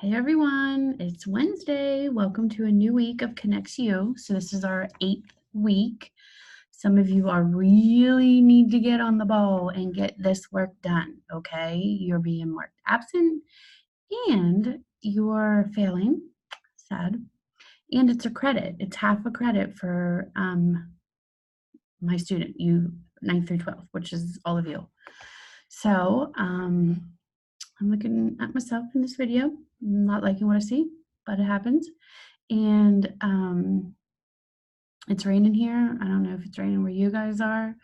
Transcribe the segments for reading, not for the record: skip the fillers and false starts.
Hey everyone, it's Wednesday. Welcome to a new week of Connects You. So this is our 8th week. Some of you are really need to get on the ball and get this work done, okay? You're being marked absent and you're failing. Sad. And it's a credit. It's half a credit for my student, you 9th through 12th, which is all of you. So I'm looking at myself in this video. I'm not liking what I see, but it happens. And it's raining here. I don't know if it's raining where you guys are.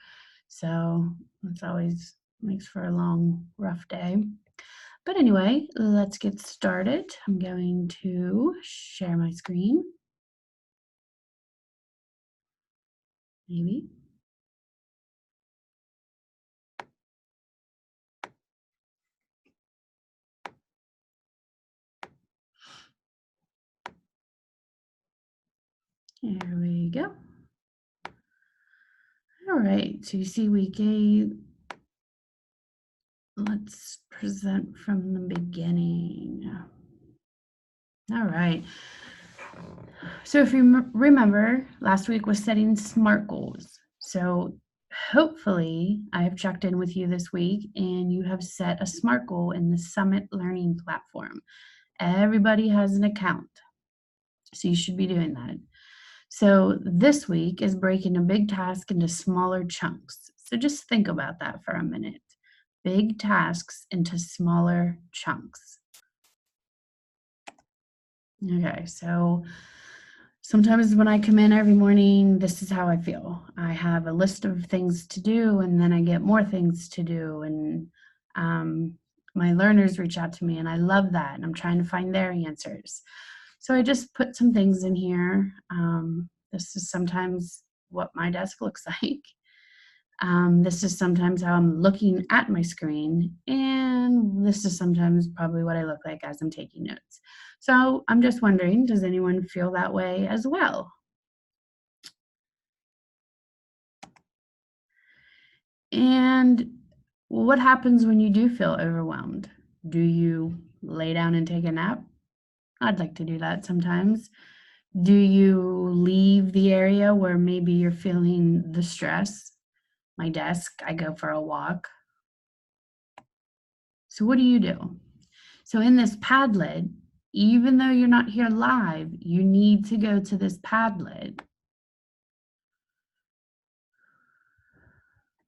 So it's always makes for a long, rough day. But anyway, let's get started. I'm going to share my screen. Maybe. Here we go. All right, so you see week 8. Let's present from the beginning. All right. So if you remember, last week was setting SMART goals. So hopefully I have checked in with you this week and you have set a SMART goal in the Summit Learning platform. Everybody has an account, so you should be doing that. So this week is breaking a big task into smaller chunks. So just think about that for a minute. Big tasks into smaller chunks. Okay, so sometimes when I come in every morning, this is how I feel. I have a list of things to do, and then I get more things to do. And my learners reach out to me, and I love that. And I'm trying to find their answers. So I just put some things in here. This is sometimes what my desk looks like. This is sometimes how I'm looking at my screen, and this is sometimes probably what I look like as I'm taking notes. So I'm just wondering, does anyone feel that way as well? And what happens when you do feel overwhelmed? Do you lay down and take a nap? I'd like to do that sometimes. Do you leave the area where maybe you're feeling the stress? My desk, I go for a walk. So what do you do? So in this Padlet, even though you're not here live, you need to go to this Padlet.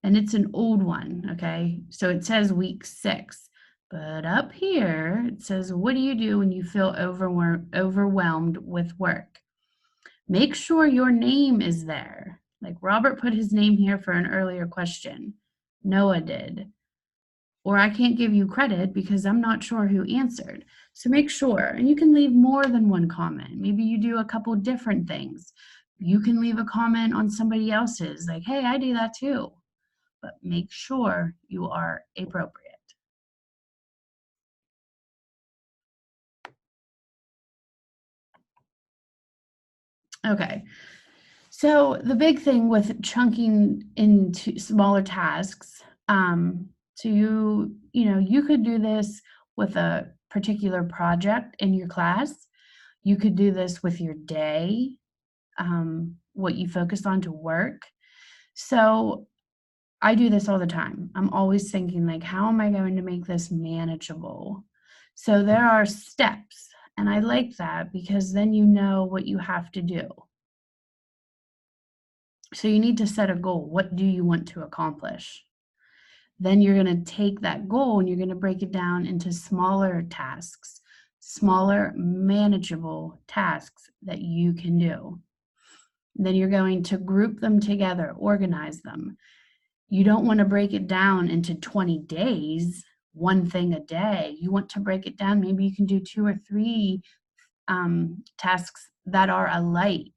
And it's an old one, okay? So it says week 6. But up here, it says, what do you do when you feel overwhelmed with work? Make sure your name is there. Like Robert put his name here for an earlier question. Noah did. Or I can't give you credit because I'm not sure who answered. So make sure, and you can leave more than one comment. Maybe you do a couple different things. You can leave a comment on somebody else's, like, hey, I do that too. But make sure you are appropriate. Okay, so the big thing with chunking into smaller tasks, so you could do this with a particular project in your class. You could do this with your day, what you focus on to work. So I do this all the time. I'm always thinking like, how am I going to make this manageable? So there are steps, and I like that because then you know what you have to do. So you need to set a goal. What do you want to accomplish? Then you're going to take that goal and you're going to break it down into smaller tasks, smaller manageable tasks that you can do. Then you're going to group them together, organize them. You don't want to break it down into 20 days, one thing a day. You want to break it down. Maybe you can do 2 or 3 tasks that are alike.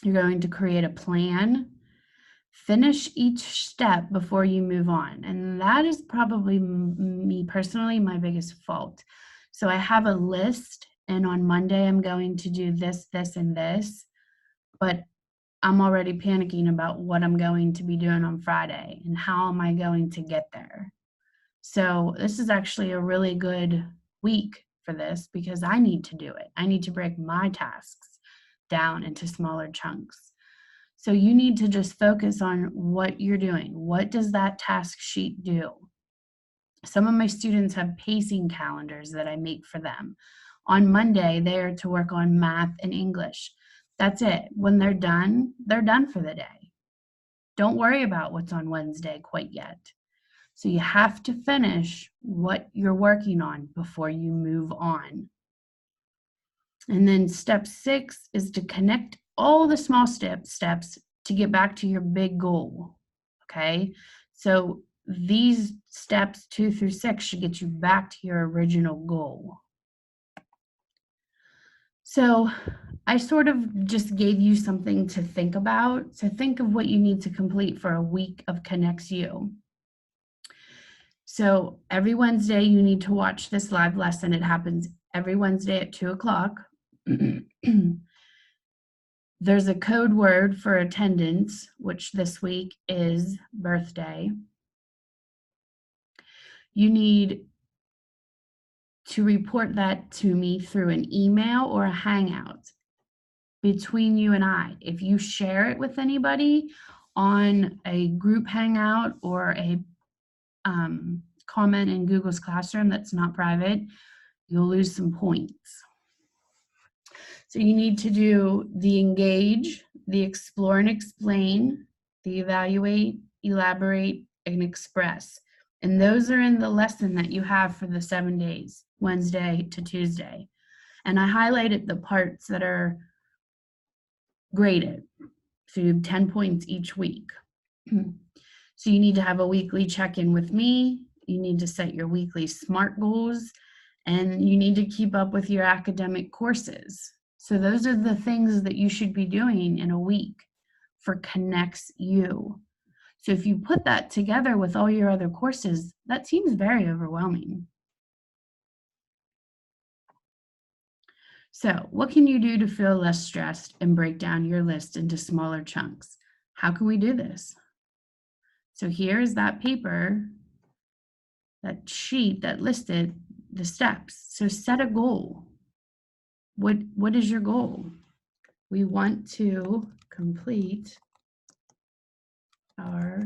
You're going to create a plan. Finish each step before you move on. And that is probably me personally, my biggest fault. So I have a list, and on Monday I'm going to do this, this, and this. But I'm already panicking about what I'm going to be doing on Friday and how am I going to get there. So this is actually a really good week for this because I need to do it. I need to break my tasks down into smaller chunks. So you need to just focus on what you're doing. What does that task sheet do? Some of my students have pacing calendars that I make for them. On Monday, they are to work on math and English. That's it. When they're done for the day. Don't worry about what's on Wednesday quite yet. So you have to finish what you're working on before you move on. And then step 6 is to connect all the small steps to get back to your big goal. Okay? So these steps 2 through 6 should get you back to your original goal. So I sort of just gave you something to think about. So think of what you need to complete for a week of Connects You. So every Wednesday, you need to watch this live lesson. It happens every Wednesday at 2 o'clock. There's a code word for attendance, which this week is birthday. You need to report that to me through an email or a Hangout between you and I. If you share it with anybody on a group Hangout or a comment in Google's Classroom that's not private, you'll lose some points. So you need to do the engage, the explore and explain, the evaluate, elaborate, and express. And those are in the lesson that you have for the 7 days, Wednesday to Tuesday. And I highlighted the parts that are graded. So you have 10 points each week. So you need to have a weekly check-in with me. You need to set your weekly SMART goals, and you need to keep up with your academic courses. So those are the things that you should be doing in a week for Connects You. So if you put that together with all your other courses, that seems very overwhelming. So what can you do to feel less stressed and break down your list into smaller chunks? How can we do this? So here's that paper, that sheet that listed the steps. So set a goal. What is your goal? We want to complete our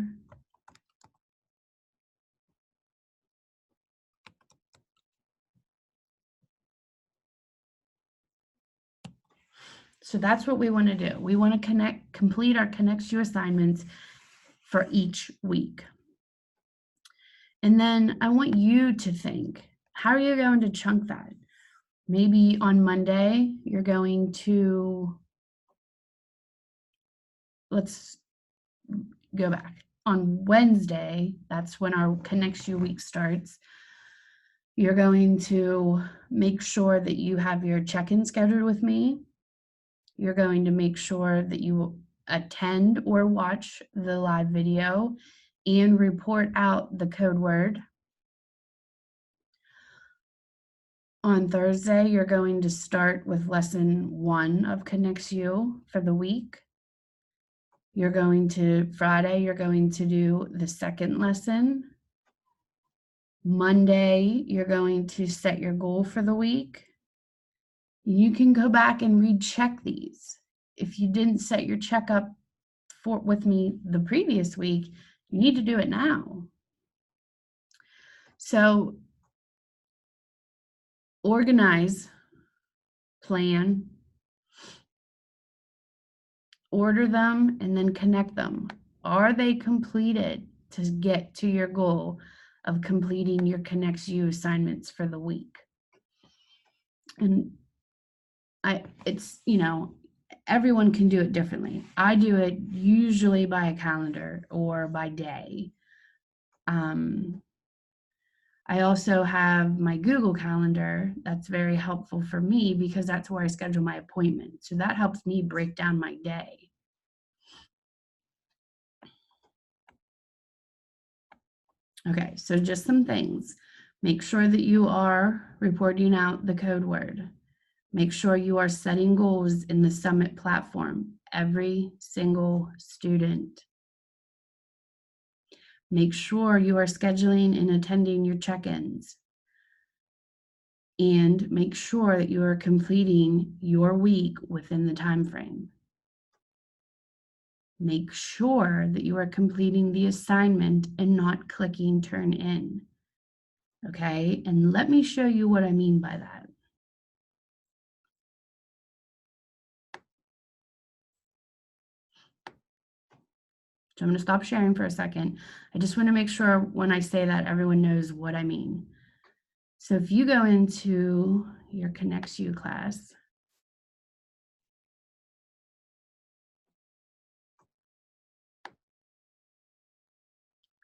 So that's what we want to do. We want to complete our Connects You assignments for each week. And then I want you to think, how are you going to chunk that? Maybe on Monday, you're going to, let's go back. On Wednesday, that's when our Connects You week starts. You're going to make sure that you have your check-in scheduled with me. You're going to make sure that you attend or watch the live video and report out the code word. On Thursday, you're going to start with lesson 1 of Connects You for the week. Friday, you're going to do the second lesson. Monday, you're going to set your goal for the week. You can go back and recheck these. If you didn't set your checkup with me the previous week, you need to do it now. So organize, plan, order them, and then connect them. Are they completed to get to your goal of completing your Connects You assignments for the week? And everyone can do it differently. I do it usually by a calendar or by day. I also have my Google Calendar. That's very helpful for me because that's where I schedule my appointments. So that helps me break down my day. Okay, so just some things. Make sure that you are reporting out the code word. Make sure you are setting goals in the Summit platform, every single student. Make sure you are scheduling and attending your check-ins. And make sure that you are completing your week within the time frame. Make sure that you are completing the assignment and not clicking turn in. Okay, and let me show you what I mean by that. So I'm going to stop sharing for a second. I just want to make sure when I say that everyone knows what I mean. So if you go into your ConnectsU class,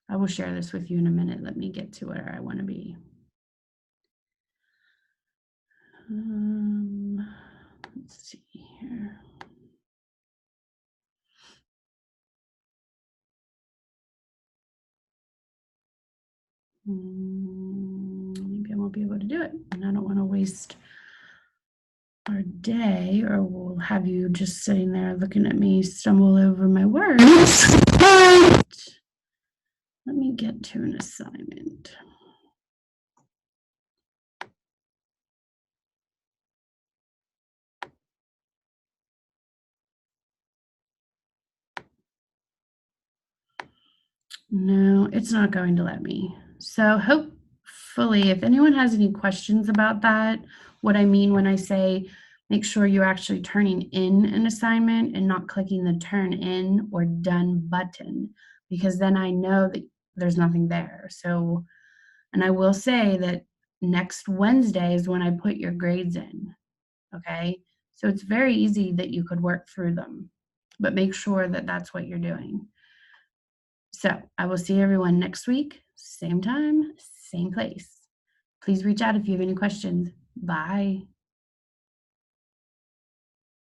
I will share this with you in a minute. Let me get to where I want to be. Let's see here. Maybe I won't be able to do it, and I don't want to waste our day, or we'll have you just sitting there looking at me stumble over my words. Let me get to an assignment. No, it's not going to let me. So hopefully, if anyone has any questions about that, what I mean when I say make sure you're actually turning in an assignment and not clicking the turn in or done button, because then I know that there's nothing there. So, and I will say that next Wednesday is when I put your grades in. Okay. So it's very easy that you could work through them, but make sure that that's what you're doing. So I will see everyone next week, same time, same place. Please reach out if you have any questions. Bye.